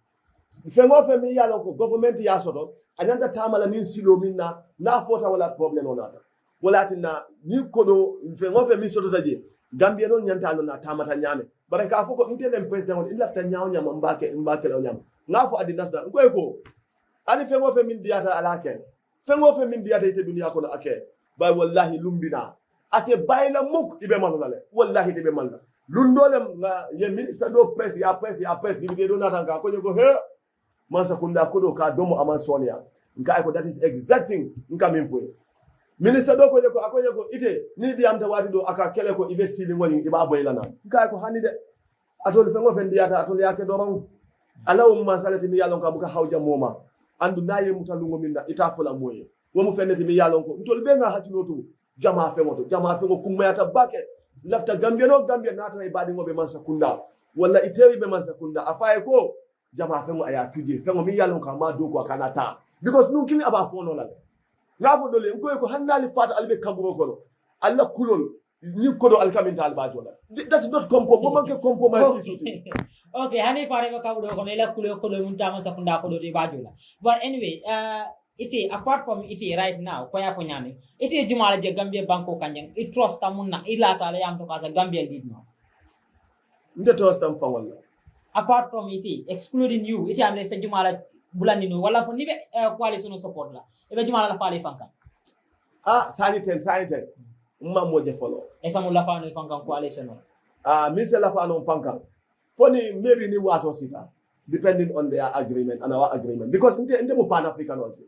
fengo fe mi yala ko government ya soto anyanta tamala nin silo minna na fota wala problem onata wala tinna ni kodo fengo fe mi soto taji Gambia non nyanta na tamata nyame bare ka foko mtele president on ilafta nyaaw nyama mbake la nyama ngafo adinasda ko ali fengo fe min diata alake fengo fe min diata ite dunia kono ake bay wallahi lumbina ate bayla muk ibe manale wallahi ibe manla lundolem ye minister do press ya dibite do natanga ko nyego he mansa kunda kodo ka domo aman sonia nka ko that is exacting nka minfo minister do ko nyego akoyego ite ni di amta wati do aka kele ko ibe sili ngoni iba boylana nka ko hanide atol fengo fe diata atol yake do ron alaw masalati mi yalon ka buka hawja moma andu naye mutalungo minda itafula moye womu feneti mi yalon ko ntol be nga hatilotu jama fengo kumayata bake lafta gambia nata e badi ngobe mansa kunda walla itewi be mansa kunda afaye ko jama fengo aya tuje fengo mi yalon ka ma do ko kanata because nun kini aba fono la ngafo dole ko hannali fata albe kaburo ko alla kulol ni kodo alkaminta albajola that's not compromise okay hani fare ba kaburo ko ela kulo mun tama sakunda ko do bajola but anyway ite apart from ite right now koya ko nyame ite jumala je Gambia banko kanjang it trust amunna ilata la yam to kasa Gambia lead no nde trust am fawalla apart from ite excluding you ite amre sa jumala bulandi no wala fo nibe coalition support la e jumala la fale fankan sani ten mma moje follow e samu la fano fankan coalition no min se la fano fankan foni maybe ni wato sita depending on their agreement and our agreement because nde mo pan african also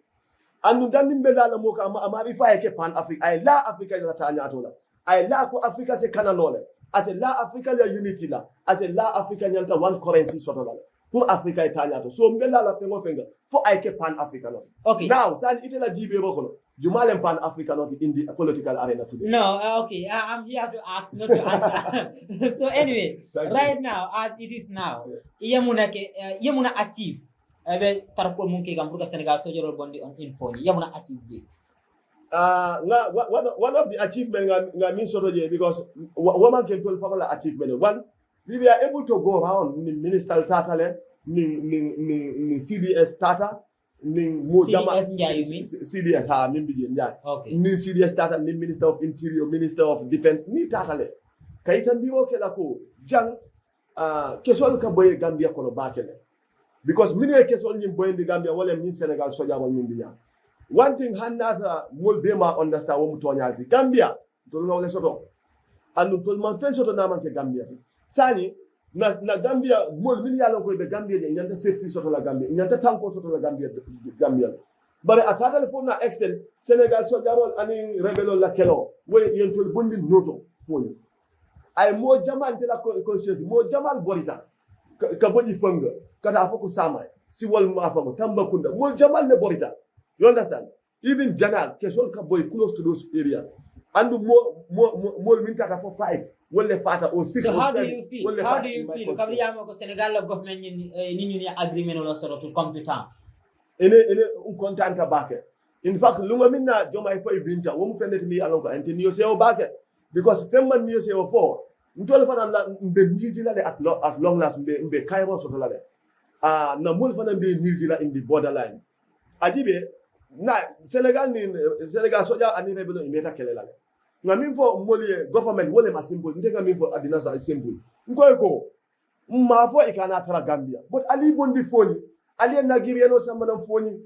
and dan nimbe la mo ka ama fa ke pan africa ay la africa la tanya tola ay la ko africa se kananole as a la africa la unity la as a la africa nyanta one currency soto la pour africa e tanya to so mbe la fenga for ay ke pan african also okay now san ite la jibe bokono Jumalem Pan African not in the political arena today. No, okay. I'm here to ask, not to answer. So anyway, right now, as it is now, yamuna achieve. Ebe karako munke gambuka Senegal sojoro bondi on info. Yamuna achieve. One of the achievement nga mean sort of because woman can tell family achievement. One, we were able to go around ministerial tata ni CDS tata. CDS ha min bije njay ni CDS tata ni Minister of Interior, Minister of Defense ni tata le kayita ndiwo ke la ko jang kesol ka boye Gambia kono bakele because mine kesol nyim boye ndi Gambia wala min Senegal so jabal min biya one thing hannata mol be ma understand wo mu tonyalti Gambia to no le soto andu to man fe soto na man ke Gambia sani na Gambia mol min yalon ko be Gambia je nyanta safety soto la Gambia nyanta tanko soto la Gambia bare atata le fona extend Senegal so jarol ani rebelol la kelo way yentol bondi noto foni ay mo jamal de la constitution mo jamal borita ka boni fanga kata foko sama si wal ma famo Tambakunda mo jamal ne borita you understand even Janal kesol ka boy close to those areas and mo min tata for 5 wala fata or 6 so or 7 how do you feel kabri yamo ko Senegal la government ni agreement la soro to computer ene contenta bake in fact lunga minna joma e foy binta wo mu fendeti mi alon ko enten yo sewo bake because femman yo sewo fo ntol fana la mbe niji la at long last mbe kayro so la de na mul fana mbe niji la in the borderline adibe na Senegal soja ani rebelo imeta kelela le ngamin fo moli government wole ma simple ndega min fo adina sa simple ngoy ko ma fo ikana tara Gambia but ali bondi foni ali Nigeria no sambana foni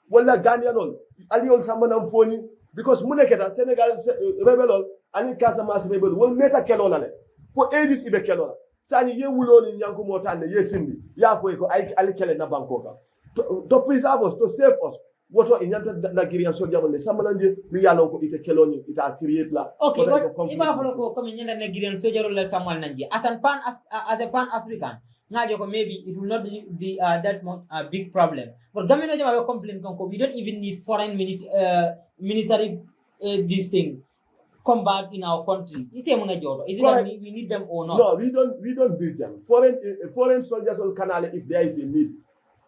wala Gambia non ali on sambana foni because muneketa Senegal rebelol ani Casamance rebel wol meta kelola le for ages ibe kelola sani ye wuloni nyanko motande ye sindi ya fo ko ay ali kele na bankoka to preserve us to save us woto inyanta Nigeria so jamale samalanje mi yalo ko ite keloni ita create la okay but iba folo ko comme nyanda Nigerian so jarol la samal nanje as a pan African ngajo ko maybe it will not be that much big problem but gamino jama we complain ko we don't even need foreign military this thing come back in our country is it that we need them or not? No, we don't need them. Foreign soldiers will canal if there is a need.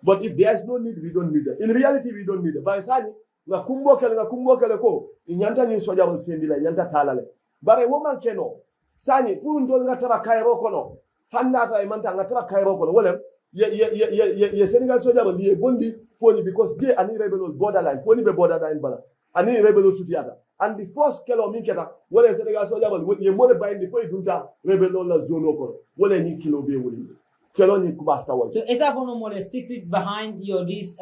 But if there is no need, we don't need them. In reality, we don't need them. By sani, nga kumbo kele ko, inyanta ni soldier will send la inyanta talale. But a woman keno, sani, pundo nga tara kairo kono, hanata imanta nga tara kairo kono, wale, ye Senegal soldier will ye bondi phony because they ani rebel borderline, phony be borderline bala, ani rebel sutiata. And the first kelo minketa, wale Senegal soldier will ye mole bind before you dunta rebel la zone kono, wale ni kilo be wuli. So is that one more secret behind your this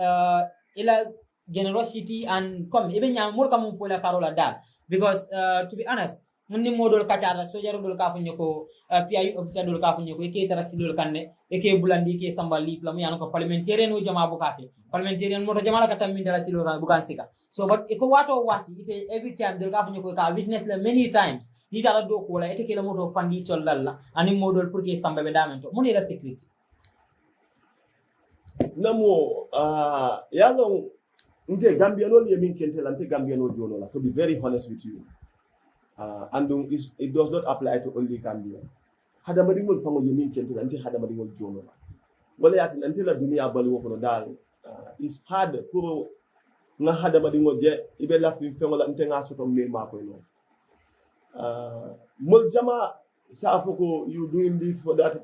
generosity and come even more come for la carola dad because to be honest mundi modol kachara sojaro dol ka funyo ko PIU officer dol ka funyo ko ke tarasi dol kanne e ke bulandi ke sambali plan yana ko parliamentarian o jama bukate parliamentarian moto jama ka tammi tarasi dol ka bukan sika so but e ko wato wati ite every time dol ka funyo ko ka witness la many times ni tala do ko la ete ke la moto fandi tol dalla ani modol pour ke sambe be damento muni la secret namo yalo nte Gambianol yemin kentela nte Gambianol jonola to be very honest with you and it does not apply to only Gambia hadamadingol fango yemin kentela nte hadamadingol jonola wala yati nte la dunia bali wokono dal is hard pour nga hadamadingol je ibe la fi fengola nte nga soto me mako no mol jama Safoko, you doing this for that,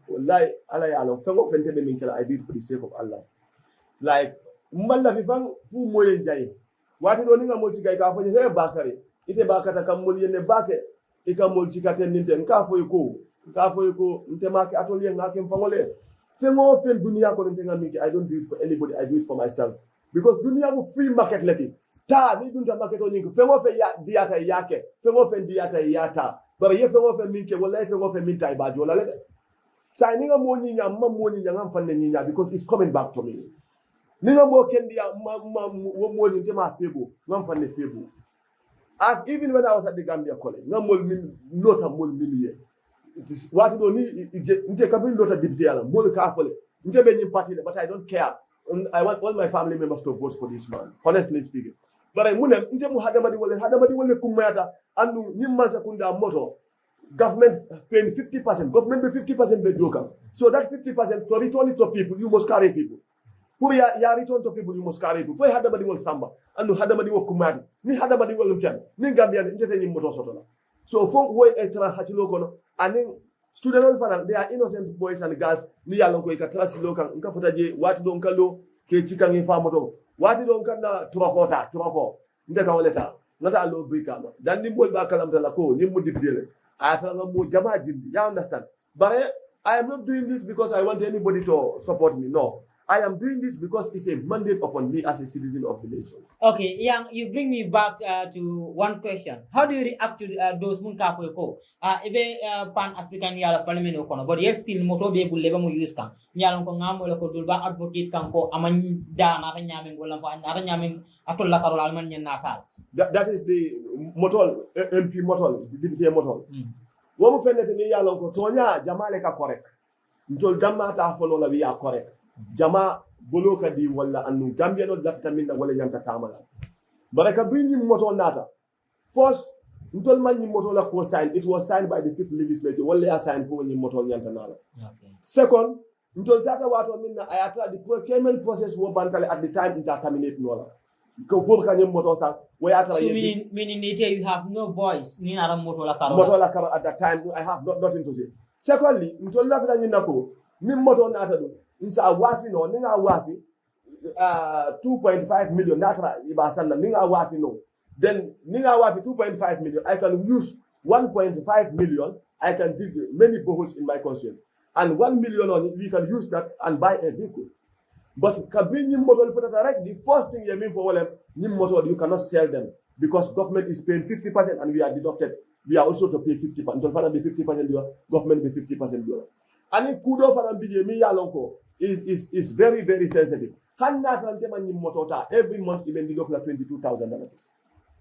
lie, Allah, fengo fente be minkela, I did for the sake of Allah. Like, mballa fi fan pu moyen jay wati do ni nga molti kay ka fo he Bakary ite bakata kam mol yenne bake e kam mol cikaten ninte ka fo ko nte make atelier ngake fangole fengo fen dunia ko nte ngamiki I don't do it for anybody I do it for myself because dunia mu free market leti ta ni dunta market o nyingo fengo fe ya diata yake fengo fe diata yata bara ye fengo fe minke wala fengo fe minta e baji wala lede sa ni nga mo nyinya mo nyinya ngam fanne nyinya because it's coming back to me ni nga mo kendi ya mo nyinte ma febo ngam fanne febo as even when I was at the Gambia college ngam mol min nota mol millier wati do ni nte kabin lota député ala mol ka fole nte be nyim party but I don't care I want all my family members to vote for this man honestly speaking but I munem nte mu hadamadi wole kumayata andu nyimma sekunda moto government paying 50% government be 50% be joker so that 50% to return it to people you must carry people pour ya return to people you must carry people fo hadamadi wol samba andu hadamadi wol kumadi ni hadamadi wol mtem ni Gambian njete nyim moto soto la so fo woy etra hatilo kono aning students fana they are innocent boys and girls ni yalon ko ka trasi lokan nka fota je wati don kallo ke cikangi famoto wati don kanna turako ndeka waleta ngata lo bikama dan ni bol ba kalam tala ko ni mu dibdele ata ngam jama jindi you understand but I am not doing this because I want anybody to support me no I am doing this because it's a mandate upon me as a citizen of the nation. Okay, Yang, you bring me back to one question. How do you react to those munkafo ko? Ebe pan-African yala parliament kono, but yes still moto be bulle ba mo use kan. Nyalon ko ngamo la ko dulba advocate kan ko aman da na nyaming wala fa na nyaming atol la karol alman nyen natal. That is the motol MP motol, the deputy motol. Wo mo fenete ni yalon ko tonya jamale ka correct. Ntol damma ta fono la wiya correct. Jama boloka di wala anu Gambia no dafta minna wala nyanta tamala baraka bini moto nata first ntol man ni moto la ko sign it was signed by the fifth legislature wala ya sign ko ni moto nyanta nala second ntol tata wato minna ayata the procurement process wo bantale at the time it terminate nola ko pour kanyem moto sa wayata so meaning you have no voice ni na moto la karo at that time I have nothing to say secondly ntol dafta ni nako ni moto nata do insa wafi no ninga wafi 2.5 million natra ibasanda ninga wafi no then ninga wafi 2.5 million I can use 1.5 million I can dig many boreholes in my constituency and 1 million on it we can use that and buy a vehicle but kabini motor for that right the first thing you mean for all them motor you cannot sell them because government is paying 50% and we are deducted we are also to pay 50% until fana be 50% government be 50% and kudo fana bije mi yalonko is very very sensitive. Hanna trantema ni motota every month even deduct $22,000.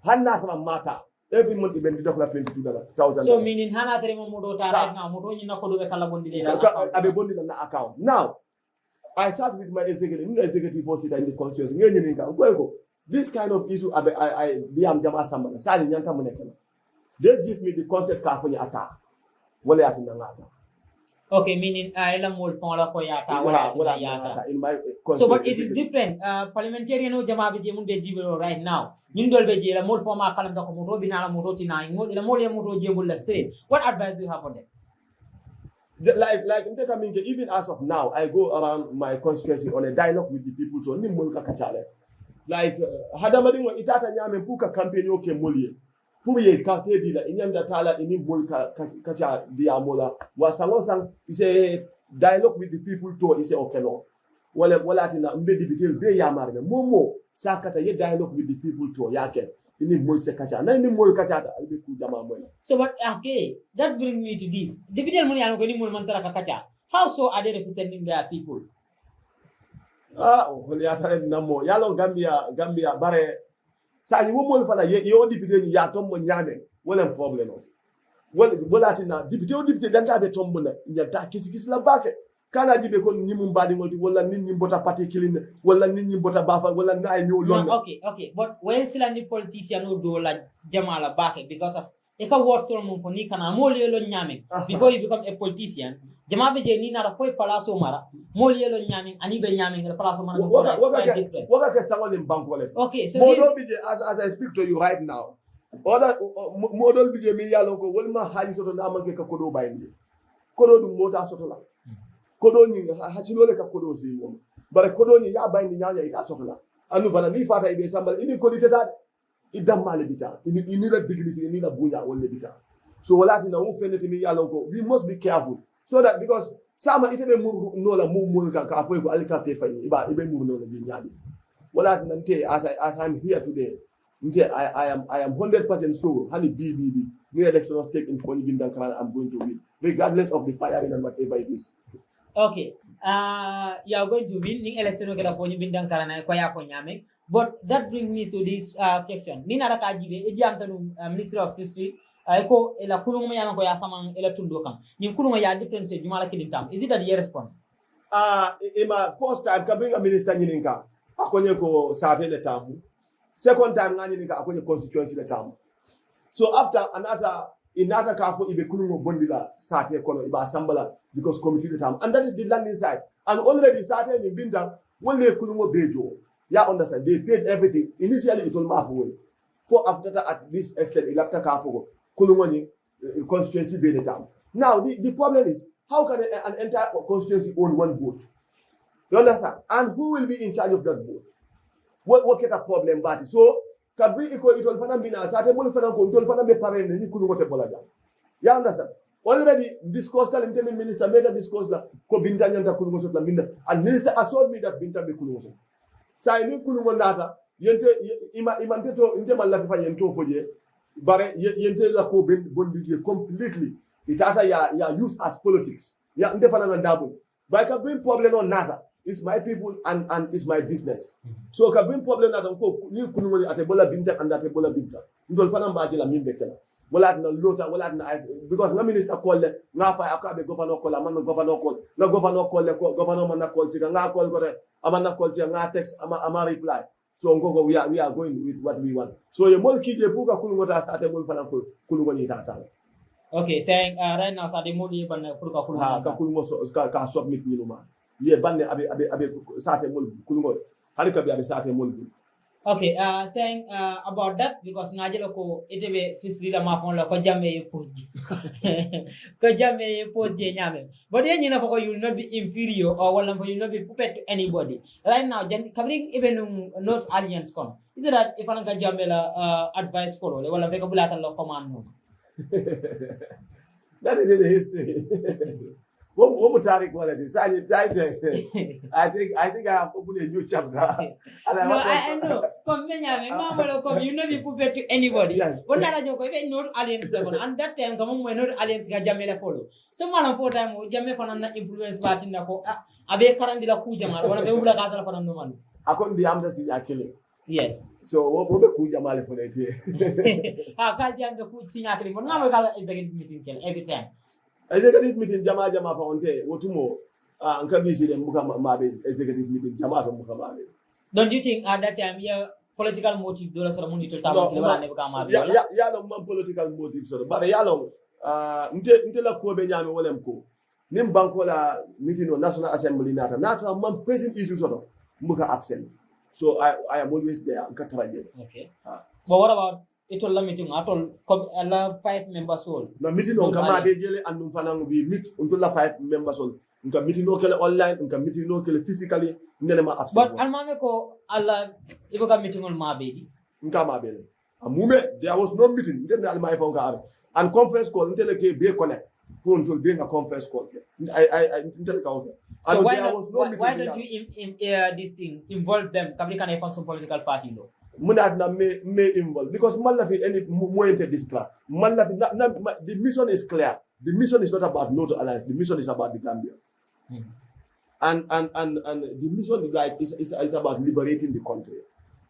Hanna from mata every month even deduct $22,000. So meaning hanna trema motota right now moto ni nako do be kala bondi le abe bondi na account. Now I start with my executive officer in the constituency. Ngeni ninka ko this kind of issue I diam jama samba sali nyanta mo nekala. They give me the concept ka foni ata. Wala yati na ngata. Okay, meaning ila mol fon la ko yata wala yata. So but it is different. Parliamentarian o jama be mun be jibelo right now. Ñun dol be jela mol fo ma kalam ko moto bina la moto tina ngol ila mol ya moto jebul la straight. What advice do you have for them? Like even as of now I go around my constituency on a dialogue with the people to nimol ka kachale. Like hadamadi ngo itata nyame puka campaign o ke molie. Pour ye karte di la inyanda tala ini mol kacha dia mola wasangosang is a dialogue with the people to is okay no wala tina mbe dibitel be ya marga momo sakata ye dialogue with the people to yake ini mol se kacha na ini mol kacha albe ku jama mola. So but okay that bring me to this dibitel mun yalo ko ni mol man tala kacha how so are they representing their people? Ko ya tare namo yalo Gambia bare sa ni mo fala ye député ni ya tombo nyame wala problème oti wala tina député danta be tombo na nyata kisi la bake kana jibe ko ni mum badi ngoti wala nit ñi bota parti kilin wala nit ñi bota bafa wala na ay ñew lon okay but when silani politician o do la jamala bake because of e ka wortol mum fo ni kana mo le lo nyame before you become a politician jama be je ni na foi palaso mara mo le lo nyame ani be nyame ngal palaso mara waka ke sangol in bank wallet okay so modol bije as I speak to you right now oda modol bije mi yalo ko wolma haji soto na manke ka kodo bayinde kodo dum mota soto la kodo ni hachilole ka kodo si mom bare ko do ni ya bayni nyaanya ita sohla anu fana ni fata ibe sambal ini ko ditata idam male bita ini la dignity ini la bunya wonde bita so walati na won fenete mi yalon ko we must be careful so that because sama itebe mu no la mu ka foy ko alikate fay ibe mu no la bi nyaadi walati nante as I'm here today I am 100% sure honey BBB the election was taken for Libin Dankara I'm going to win regardless of the firing and whatever it is. Okay, you are going to win the election for Libin Dankara na kwaya for nyame. But that brings me to this question. Nina raka jibe ejamtanu Ministry of Fishery ko ela kuluma yana ko ya samang ela tundo kam. Ni kuluma ya difference jumala kidintam. Is it that you respond? In my first time kabinga minister nyininka akonye ko sate le tamu. Second time ngani nika akonye constituency le tamu. So after another kafo ibe kulungo bondila sate kono iba asambala because committee le tamu. And that is the landing side. And already sate ni binta wole kulungo bejo. Yeah, understand. They paid everything. Initially it will move away. For after that at this extent il after kafo kulungo ni constituency be le tamu. Now the problem is how can an entire constituency own one vote? You understand? And who will be in charge of that vote? What get a problem bati? So kabri iko itol fana bina sate mo fana ko itol fana be pare ni kunu ngote bolaja. You understand? Already discussed the interim minister made a discuss la ko binta nyanta kunu ngoso la binta and minister assured me that binta be kunu ngoso. Sa ni kunu ngonata yente imante to inte malla fa yento foje bare yente la ko ben bondi completely itata ya use as politics. Ya nte fana ngandabo. Ba ka bring problem on nata. It's my people and it's my business. So ka bring problem na ko ni kunu ate bola binta and ate bola binta. Ndol fana mbaje la mimbe kala. Wala na lota wala na because nga minister call le nga fa akabe governor call man governor call. Na governor call le governor man na call tika nga call ko re amana call tika nga text ama reply. So ngoko we are going with what we want. So ye mol kije puka kunu ngota ate mol fana ko kunu ngoni tata. Okay, saying right now sa de moli ban puka kunu. Ha ka kunu mo ka submit ni luma. Ye banne abe sate mol kulungo halika bi abe sate mol. Okay, saying about that because ngajelo ko itebe fisri la mafon la ko jamme post ko jamme post je nyame but yen na ko you will not be inferior or wala you will not be puppet to anybody right now covering even not alliance kon is it that if anaka jamme la advice follow wala be ko bulata la command no. That is in the history. What Tarik quality? I think I have opened a new chapter. I know. Come you know be prepared to anybody. Yes. But not not alliance level. And that time come when not alliance ga jamela follow. So man for time jamme fanana influence party na ko abe karandi la ku jamal wala be ubla ka tala fanam no man. Akon di amda si akile. Yes. So what be ku jamal for that. Ka jambe ku si akile. Mon ngam ka executive meeting every time. Executive meeting jama fa onte wotumo nkabisi dem muka mabe executive meeting jama to muka mabe. Don't you think at that time your political motive dola sora muni to tawo kile wala ne buka mabe wala ya no man political motive sora bare ya lo nte la ko be nyame wolem ko nim banko la meeting no national assembly nata man pressing issue sora muka absent so I am always there nkataraje. Okay. But what about itol la meeting atol comme la 5 members all no meeting on kama be jele andum fanangu bi meet unto la 5 members all nka meeting no kele online nka meeting no kele physically ngene ma absent but almame ko alla iboka meeting on ma be di nka ma be amume there was no meeting ngene almay fa nka and conference call ntele ke be connect ko ntol be nga conference call I ntele ka okay and so why don't you this thing involve them kabri kan e some political party no Munad na may involve because man la fi any moyen to distract. Man la fi the mission is clear. The mission is not about no to alliance. The mission is about the Gambia. And the mission is about liberating the country.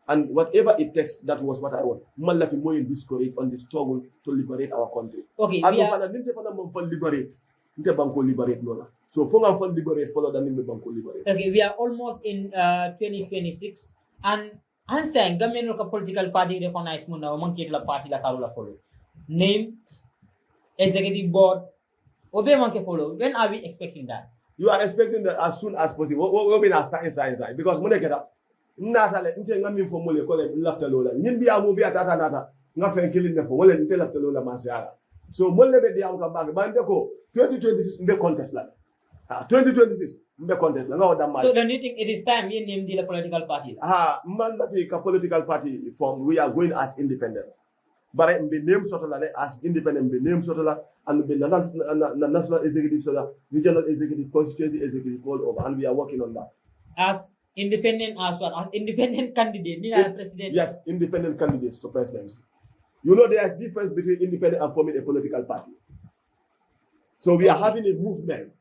And whatever it takes, that was what I want. Man la fi moyen discourage on the struggle to liberate our country. Okay. And ninte fana mo for liberate. Ninte banko liberate no la. So fonga for liberate follow than ninte banko liberate. Okay, we are almost in 2026 and saying Gambian local political party recognize muna o monkey la party la karula follow. Name, executive board, obe monkey follow. When are we expecting that? You are expecting that as soon as possible. What be that science because mune keta nata le nte ngami fo mole ko le lafta lola. Nyindi amu bi atata nata nga fen kilin defo wala nte lafta lola masara. So mole be dia am ka bag bande ko 2026 mbe contest la. 2026 mbe contest la ngaw damma. So then you think it is time you name the political party? Man la fi ka political party form we are going as independent. Bare mbe name soto la as independent mbe name soto la and mbe national executive soto regional executive constituency executive all over and we are working on that. As independent as what? As independent candidate, president? Yes, independent candidates to presidency. You know there is difference between independent and forming a political party. So we are having a movement,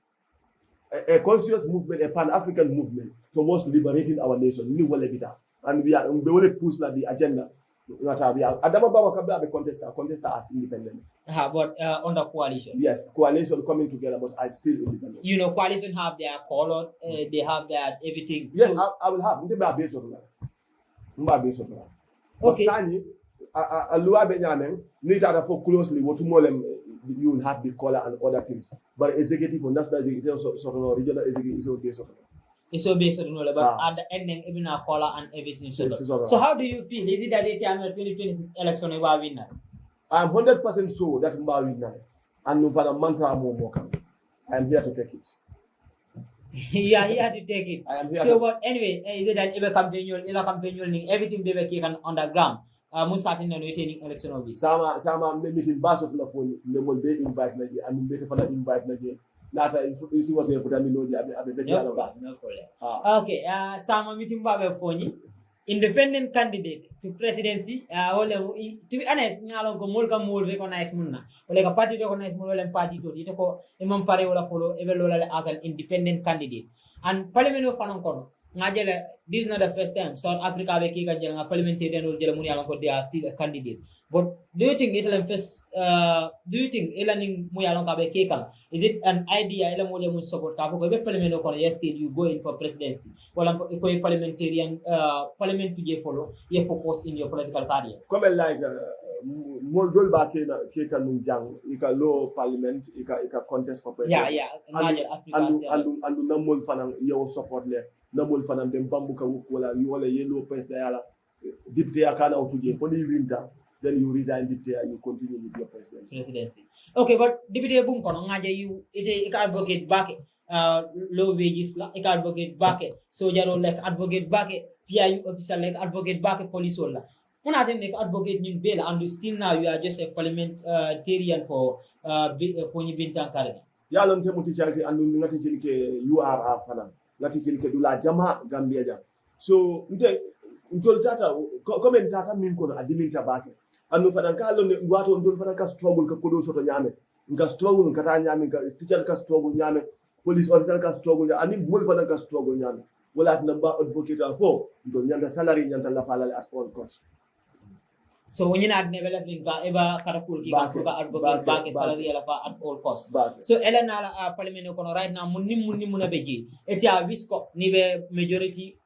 a conscious movement, a pan-African movement towards liberating our nation. And we are push the agenda. Adama Baba Kabe contest as independent. But under coalition? Yes, coalition coming together, but I still independent. You know, coalition have their color, they have their everything. Yes, so, I will have. Okay. For closely what you will have the color and other things. But executive or national executive or regional executive is all based on it. It's all based on it, but at the ending, even a color and everything. So how do you feel? Is it that the 2026 election will win? I'm 100% sure that we will win. And no mantra more. I am here to take it. You are here to take it. I am here. So, but anyway, is it that every campaign, everything they were kicking on the ground? Musati na retaining election of sama meeting baso la phone le mo be invite na je and be fa invite na je lata isi was for tani loji abe be la ba okay sama meeting ba be phone independent candidate to presidency to be honest ngalo ko mol kam mol recognize munna wala ka party recognize mun wala party to ito ko imam pare wala follow e be lola as an independent candidate and parliament of fanon kono ngajele this is not the first time South Africa be kika jela nga parliamentarian will jela muni alon ko they are still a candidate but do you think it'll first do you think elaning mu alon ka be kika is it an idea ela mo le mun support ka ko be parliament ko yes still you go in for presidency wala ko parliamentarian parliament to je follow you focus in your political career comme like moldol ba kika nun jang ika law parliament ika contest for president and na mol fanan yo support le namol fanam dem bambuka wala wala yellow press da yala député akana utuje for the winter then you resign député and you continue with your presidency. Okay, but député bum kono ngaje you ite advocate back low wages la advocate back soldier like advocate back PIU officer like advocate back police la una ten like advocate nin bela and still now you are just a parliamentarian for ni bintankare yalon temuti charity and ngati ke you are fanam ngati ke dula jama Gambia ja so ntol tata comme tata min kono adiminta bake anu fadan ka lo wato ntol fadan ka struggle ka kodo soto nyame nga struggle ka ta nyame ka teacher ka struggle nyame police officer ka struggle ani mol fadan ka struggle nyame wala at number advocate fo ndo nyanda salary nyanda la falale at all cost so when you not never letting eba karakul ki ka advocate back salary la fa at all cost so elena parliament kono right now munni muna beji etia wisko ni be majority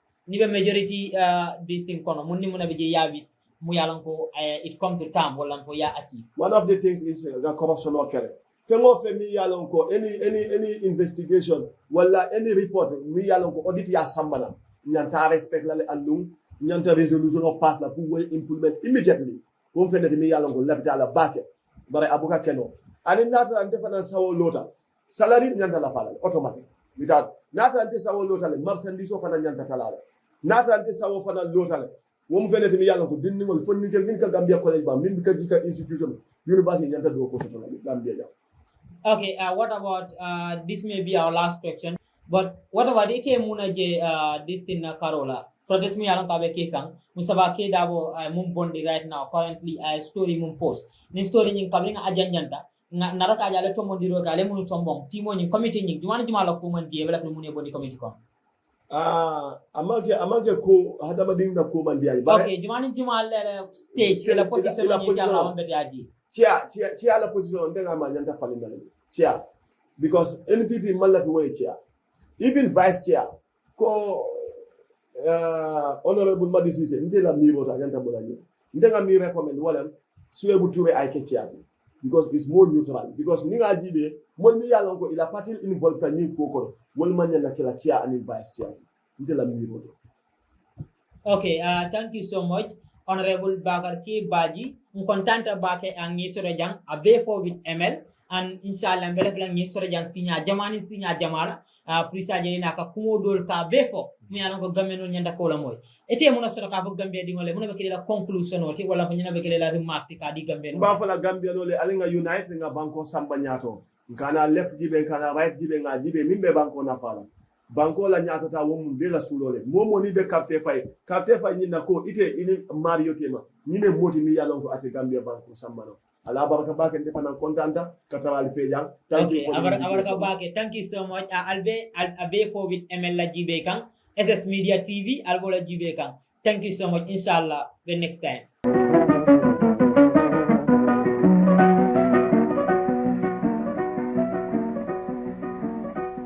this thing kono munni muna beji ya wis mu yalan ko it come to time wala fo ya achieve one of the things is the corruption okere fengo fe mi yalan ko any investigation wala any report mi yalan ko audit ya sambana nyanta respect la andum nyanta resolution of pass la pour implement immediately won fenete mi yalan ko lafta la bake bare abuka keno ani nata ante fana sawo lota salary nyanta la fala automatic without nata ante sawo lota le marchandise fana nyanta talala nata ante sawo fana lota le won fenete mi yalan ko dinningol fonnigel min ka Gambia college ba min ka jika institution university nyanta do ko soto la Gambia ja. Okay, what about this may be our last question, but what about ite muna je this thing na Karola protest mi yalan ka be kekang Mustafa ke dabo mum bondi right now currently story mum post ni story nyin kabringa ajanjanta naraka jale to mondiro gale munu tombong timo nyin committee nyin jumala ko man die bela munu bondi committee kon amage ko hadama dinga ko man dia okay jumala stage la position ni jala on beti aji chia la position ndenga ma nyanta falinda le chia because NPP malla fi way chia even vice chair ko honorable Badjie nte la mi vota nyanta bolaje ndenga mi recommend wala Suebu Touré ay ke chiati because it's more neutral because ninga jibe mol mi yalon ko ila party involved tani ko ko wol man nyana kila chair and vice chair nte la mi vota. Okay, thank you so much Honorable Bakary Badjie. I'm content about ang Yisoro Jang, ABAY4 with ML. and inshallah mbele flan ni sore jan sinya jamala pour isaje na ka kumodol ka befo mi alon ko gameno nyanda ko la moy ete mona soro ka fo gambia di ngole mona be kila conclusion oti wala ko nyina be kila remark ka di gambia ba fa la gambia lole alinga unite nga banko samba nyato kana left jibe kana right jibe nga jibe mimbe banko na fala banko la nyato ta wom be la sulole momo ni be capte fay nyina ko ite ini mario tema nyine moti mi yalon ko ase gambia banko samba no ala baraka bake defana contenta kataral fejang thank you abaraka bake thank you so much ABAY4 with ML la jibe kan SS Media TV albola jibe kan thank you so much inshallah the next time